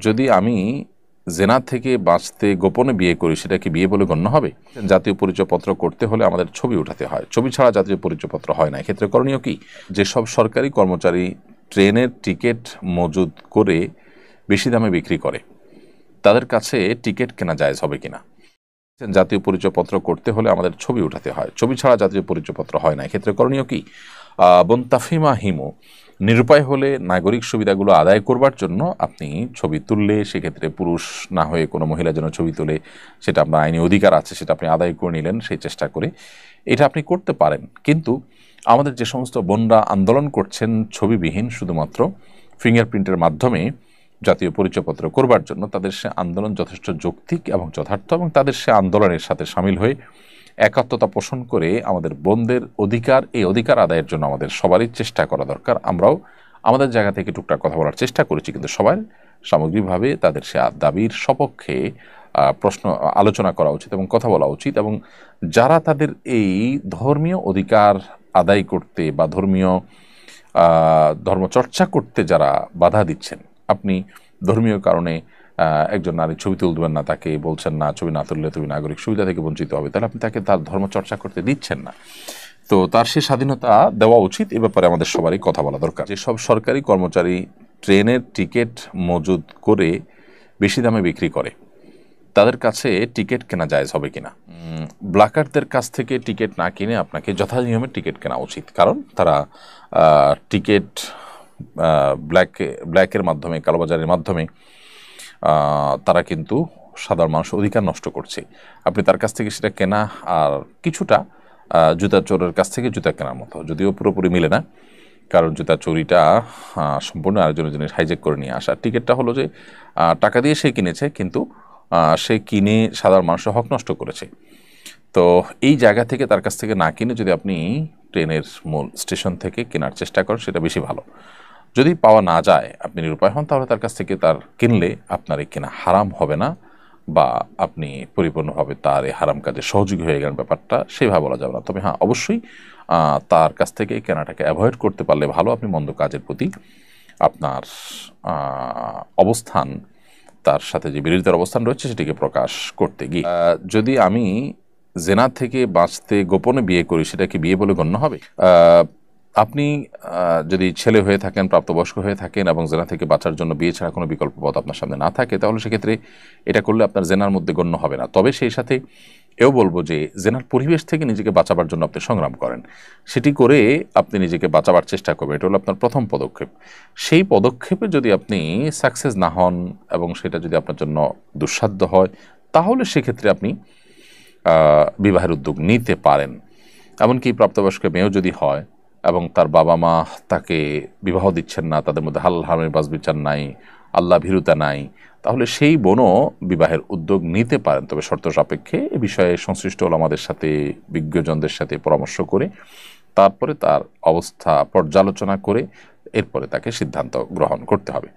যদি আমি জেনা থেকে বাঁচতে গোপনে বিয়ে করি, সেটা কি বিয়ে বলে গণ্য হবে? জাতীয় পরিচয়পত্র করতে হলে আমাদের ছবি উঠাতে হয়, ছবি ছাড়া জাতীয় পরিচয়পত্র হয় না। এক্ষেত্রে করণীয় কি? যেসব সরকারি কর্মচারী ট্রেনের টিকিট মজুদ করে বেশি দামে বিক্রি করে, তাদের কাছে টিকিট কেনা জায়েজ হবে কিনা? জাতীয় পরিচয়পত্র করতে হলে আমাদের ছবি উঠাতে হয়, ছবি ছাড়া জাতীয় পরিচয়পত্র হয় না। এক্ষেত্রে করণীয় কি? বন্তাফিমা হিমু, নিরুপায় হলে নাগরিক সুবিধাগুলো আদায় করবার জন্য আপনি ছবি তুললে, সেক্ষেত্রে পুরুষ না হয়ে কোনো মহিলা যেন ছবি তুলে, সেটা আপনার আইনি অধিকার আছে, সেটা আপনি আদায় করে নিলেন সেই চেষ্টা করে। এটা আপনি করতে পারেন, কিন্তু আমাদের যে সমস্ত বোনরা আন্দোলন করছেন ছবিবিহীন, শুধুমাত্র ফিঙ্গারপ্রিন্টের মাধ্যমে জাতীয় পরিচয়পত্র করবার জন্য, তাদের সে আন্দোলন যথেষ্ট যৌক্তিক এবং যথার্থ, এবং তাদের সে আন্দোলনের সাথে সামিল হয়ে একাত্মতা পোষণ করে আমাদের বোনদের অধিকার, এই অধিকার আদায়ের জন্য আমাদের সবারই চেষ্টা করা দরকার। আমরাও আমাদের জায়গা থেকে টুকটাক কথা বলার চেষ্টা করেছি, কিন্তু সবার সামগ্রিকভাবে তাদের সে দাবির সপক্ষে প্রশ্ন আলোচনা করা উচিত এবং কথা বলা উচিত। এবং যারা তাদের এই ধর্মীয় অধিকার আদায় করতে বা ধর্মচর্চা করতে যারা বাধা দিচ্ছেন, আপনি ধর্মীয় কারণে একজন নারী ছবি তুলবেন না, তাকে বলছেন না ছবি না তুললে তুমি নাগরিক সুবিধা থেকে বঞ্চিত হবে, তাহলে আপনি তাকে তার ধর্মচর্চা করতে দিচ্ছেন না। তো তার সে স্বাধীনতা দেওয়া উচিত। এ ব্যাপারে আমাদের সবারই কথা বলা দরকার। যেসব সরকারি কর্মচারী ট্রেনের টিকিট মজুদ করে বেশি দামে বিক্রি করে, তাদের কাছে টিকিট কেনা জায়েজ হবে কিনা? ব্ল্যাকারদের কাছ থেকে টিকিট না কিনে আপনাকে যথানিয়মে টিকিট কেনা উচিত, কারণ তারা টিকিট ব্ল্যাকের মাধ্যমে, কালোবাজারের মাধ্যমে তারা কিন্তু সাধারণ মানুষের অধিকার নষ্ট করছে। আপনি তার কাছ থেকে সেটা কেনা আর কিছুটা জুতা চোরের কাছ থেকে জুতা কেনার মতো, যদিও পুরোপুরি মিলে না, কারণ জুতা চুরিটা সম্পূর্ণ আরেকজনের জিনিস হাইজ্যাক করে নিয়ে আসা। টিকিটটা হলো যে টাকা দিয়ে সে কিনেছে, কিন্তু সে কিনে সাধারণ মানুষের হক নষ্ট করেছে। তো এই জায়গা থেকে তার কাছ থেকে না কিনে যদি আপনি ট্রেনের মূল স্টেশন থেকে কেনার চেষ্টা করেন, সেটা বেশি ভালো। যদি পাওয়া না যায়, আপনি নিরুপায় হন, তাহলে তার কাছ থেকে তার কিনলে আপনার এই কেনা হারাম হবে না, বা আপনি পরিপূর্ণভাবে তার এই হারাম কাজে সহযোগী হয়ে গেলেন, ব্যাপারটা সেভাবে বলা যাবে না। তবে হ্যাঁ, অবশ্যই তার কাছ থেকে কেনাটাকে অ্যাভয়েড করতে পারলে ভালো। আপনি মন্দ কাজের প্রতি আপনার অবস্থান, তার সাথে যে বিরোধিতার অবস্থান রয়েছে, সেটিকে প্রকাশ করতে গিয়ে। যদি আমি জেনা থেকে বাঁচতে গোপনে বিয়ে করি, সেটা কি বিয়ে বলে গণ্য হবে? আপনি যদি ছেলে হয়ে থাকেন, প্রাপ্তবয়স্ক হয়ে থাকেন, এবং জেনা থেকে বাঁচার জন্য বিয়ে ছাড়া কোনো বিকল্প পথ আপনার সামনে না থাকে, তাহলে সেক্ষেত্রে এটা করলে আপনার জেনার মধ্যে গণ্য হবে না। তবে সেই সাথে এও বলবো যে জেনার পরিবেশ থেকে নিজেকে বাঁচাবার জন্য আপনি সংগ্রাম করেন, সেটি করে আপনি নিজেকে বাঁচাবার চেষ্টা করবেন। এটা হলো আপনার প্রথম পদক্ষেপ। সেই পদক্ষেপে যদি আপনি সাকসেস না হন এবং সেটা যদি আপনার জন্য দুঃসাধ্য হয়, তাহলে সেক্ষেত্রে আপনি বিবাহের উদ্যোগ নিতে পারেন। এমনকি প্রাপ্তবয়স্ক মেয়েও যদি হয় এবং তার বাবা মা তাকে বিবাহ দিচ্ছেন না, তাদের মধ্যে হালাল হারামের বাছবিচার নাই, আল্লাহ ভীরুতা নাই, তাহলে সেই বোনও বিবাহের উদ্যোগ নিতে পারেন। তবে শর্ত সাপেক্ষে এ বিষয়ে সংশ্লিষ্ট ওলামাদের সাথে, বিজ্ঞজনদের সাথে পরামর্শ করে, তারপরে তার অবস্থা পর্যালোচনা করে এরপরে তাকে সিদ্ধান্ত গ্রহণ করতে হবে।